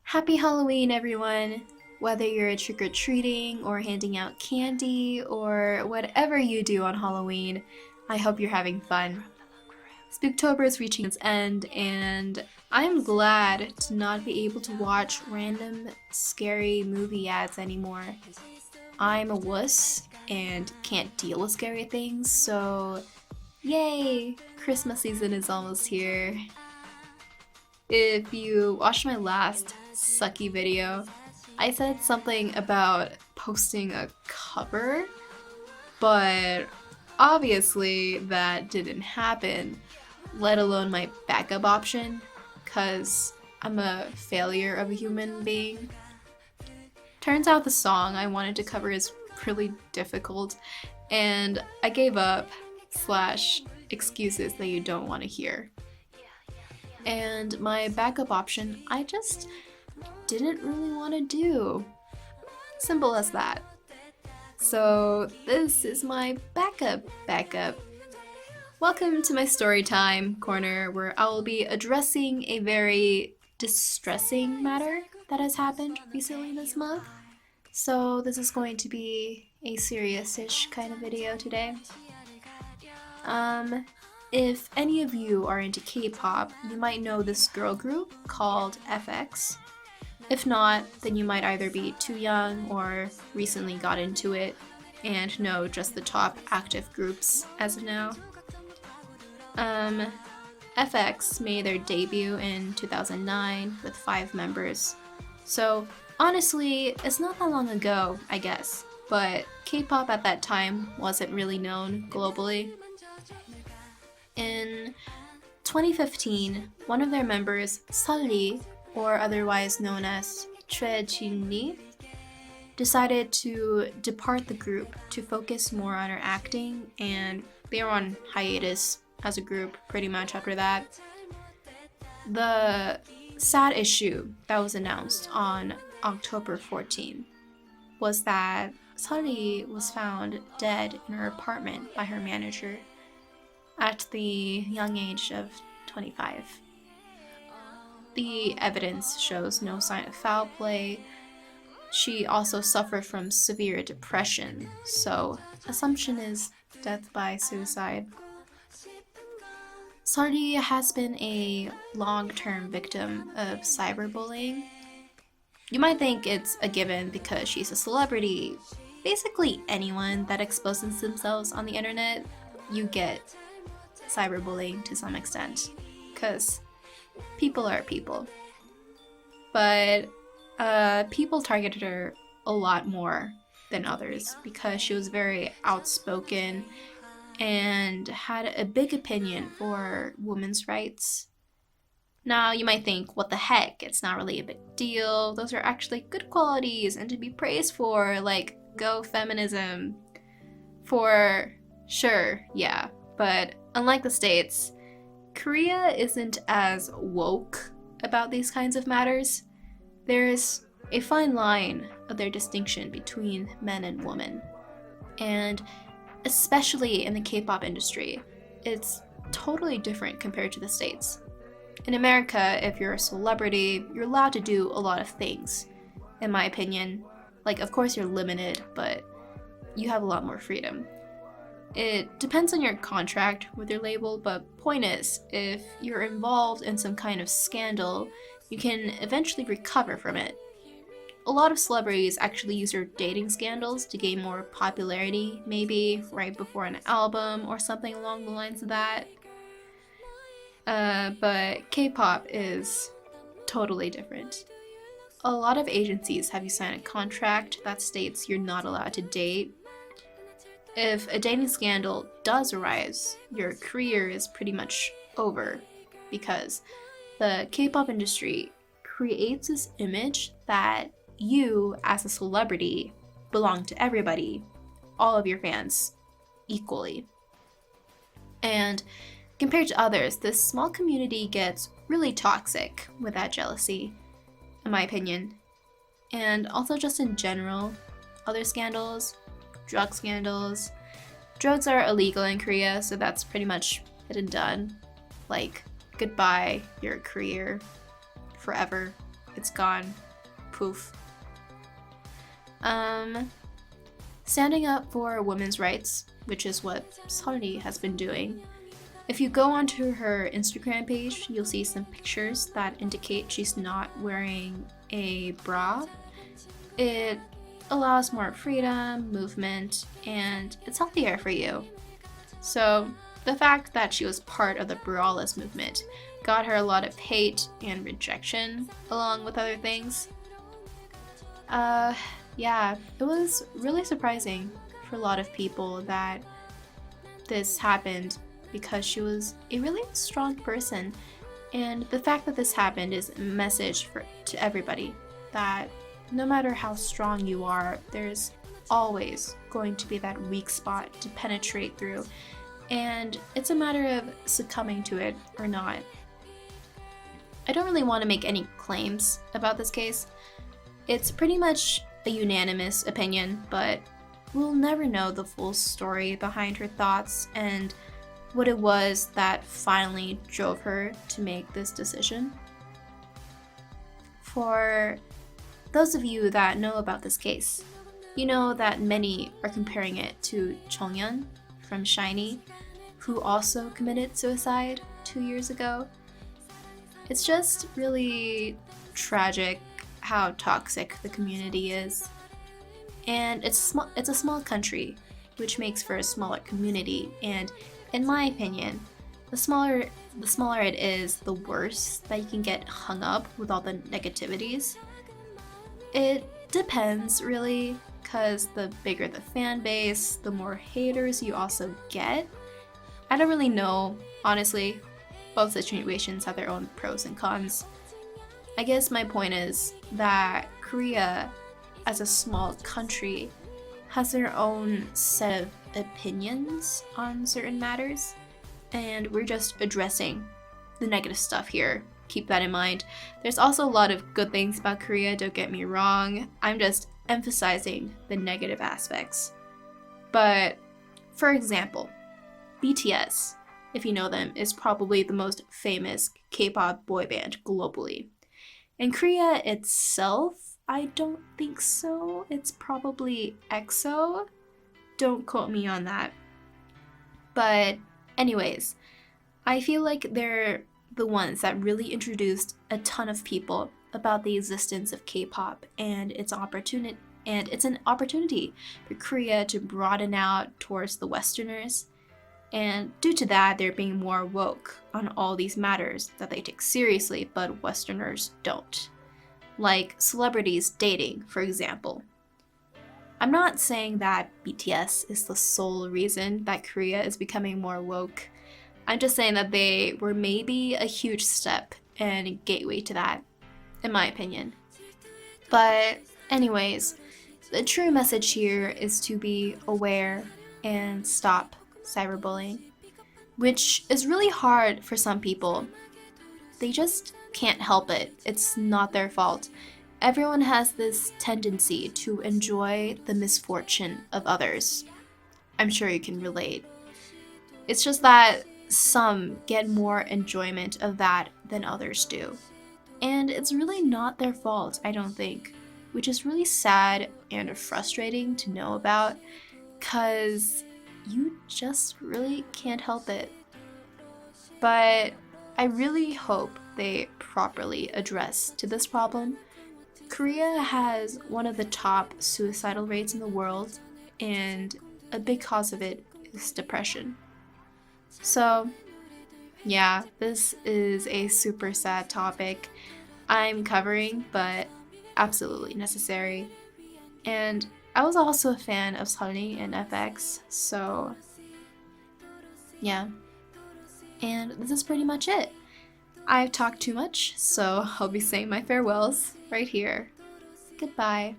Happy Halloween, everyone! Whether you're trick-or-treating or handing out candy or whatever you do on Halloween, I hope you're having fun. Spooktober is reaching its end, and I'm glad to not be able to watch random scary movie ads anymore. I'm a wuss and can't deal with scary things, so yay! Christmas season is almost here. If you watched my last sucky video, I said something about posting a cover, but obviously that didn't happen, let alone my backup option, cause I'm a failure of a human being. Turns out the song I wanted to cover is really difficult, and I gave up / excuses that you don't want to hear. And my backup option, I just didn't really want to do. Simple as that. So this is my backup. Welcome to my Storytime corner, where I will be addressing a very distressing matter that has happened recently this month. So this is going to be a serious-ish kind of video today. If any of you are into K-pop, you might know this girl group called FX. If not, then you might either be too young or recently got into it and know just the top active groups as of now. FX made their debut in 2009 with 5 members. So honestly, it's not that long ago, I guess, but K-pop at that time wasn't really known globally. In 2015, one of their members, Sulli, or otherwise known as Choi, decided to depart the group to focus more on her acting, and they were on hiatus as a group pretty much after that. The sad issue that was announced on October 14 was that Sulli was found dead in her apartment by her manager at the young age of 25. The evidence shows no sign of foul play. She also suffered from severe depression, so assumption is death by suicide. Sulli has been a long-term victim of cyberbullying. You might think it's a given because she's a celebrity. Basically anyone that exposes themselves on the internet, you get cyberbullying to some extent, because people are people. But people targeted her a lot more than others because she was very outspoken and had a big opinion for women's rights. Now you might think, what the heck, it's not really a big deal, those are actually good qualities and to be praised for, like, go feminism. For sure, yeah, but unlike the States, Korea isn't as woke about these kinds of matters. There's a fine line of their distinction between men and women. And especially in the K-pop industry, it's totally different compared to the States. In America, if you're a celebrity, you're allowed to do a lot of things, in my opinion. Like, of course you're limited, but you have a lot more freedom. It depends on your contract with your label, but point is, if you're involved in some kind of scandal, you can eventually recover from it. A lot of celebrities actually use their dating scandals to gain more popularity, maybe right before an album or something along the lines of that. But K-pop is totally different. A lot of agencies have you sign a contract that states you're not allowed to date. If a dating scandal does arise, your career is pretty much over, because the K-pop industry creates this image that you, as a celebrity, belong to everybody, all of your fans, equally. And compared to others, this small community gets really toxic with that jealousy, in my opinion. And also just in general, other scandals, drug scandals. Drugs are illegal in Korea, so that's pretty much it and done. Like, goodbye, your career, forever, it's gone. Poof. Standing up for women's rights, which is what Sulli has been doing. If you go onto her Instagram page, you'll see some pictures that indicate she's not wearing a bra. It allows more freedom, movement, and it's healthier for you. So the fact that she was part of the braless movement got her a lot of hate and rejection, along with other things. Yeah, it was really surprising for a lot of people that this happened because she was a really strong person. And the fact that this happened is a message to everybody that no matter how strong you are, there's always going to be that weak spot to penetrate through. And it's a matter of succumbing to it or not. I don't really want to make any claims about this case. It's pretty much a unanimous opinion, but we'll never know the full story behind her thoughts and what it was that finally drove her to make this decision. For those of you that know about this case, you know that many are comparing it to Chonghyun from SHINee, who also committed suicide 2 years ago. It's just really tragic how toxic the community is. And it's a small country, which makes for a smaller community, and in my opinion, the smaller it is, the worse that you can get hung up with all the negativities. It depends really, because the bigger the fan base, the more haters you also get. I don't really know, honestly. Both situations have their own pros and cons. I guess my point is that Korea, as a small country, has their own set of opinions on certain matters, and we're just addressing the negative stuff here. Keep that in mind. There's also a lot of good things about Korea, don't get me wrong. I'm just emphasizing the negative aspects. But, for example, BTS, if you know them, is probably the most famous K-pop boy band globally. In Korea itself, I don't think so. It's probably EXO. Don't quote me on that. But anyways, I feel like they're the ones that really introduced a ton of people about the existence of K-pop and it's an opportunity for Korea to broaden out towards the Westerners. And due to that, they're being more woke on all these matters that they take seriously, but Westerners don't. Like celebrities dating, for example. I'm not saying that BTS is the sole reason that Korea is becoming more woke. I'm just saying that they were maybe a huge step and a gateway to that, in my opinion. But anyways, the true message here is to be aware and stop cyberbullying, which is really hard for some people. They just can't help it. It's not their fault. Everyone has this tendency to enjoy the misfortune of others. I'm sure you can relate. It's just that some get more enjoyment of that than others do. And it's really not their fault, I don't think, which is really sad and frustrating to know about, because you just really can't help it. But I really hope they properly address to this problem. Korea has one of the top suicidal rates in the world, and a big cause of it is depression. So, yeah, this is a super sad topic I'm covering, but absolutely necessary. And I was also a fan of Sulli and FX, so yeah. And this is pretty much it. I've talked too much, so I'll be saying my farewells right here. Goodbye.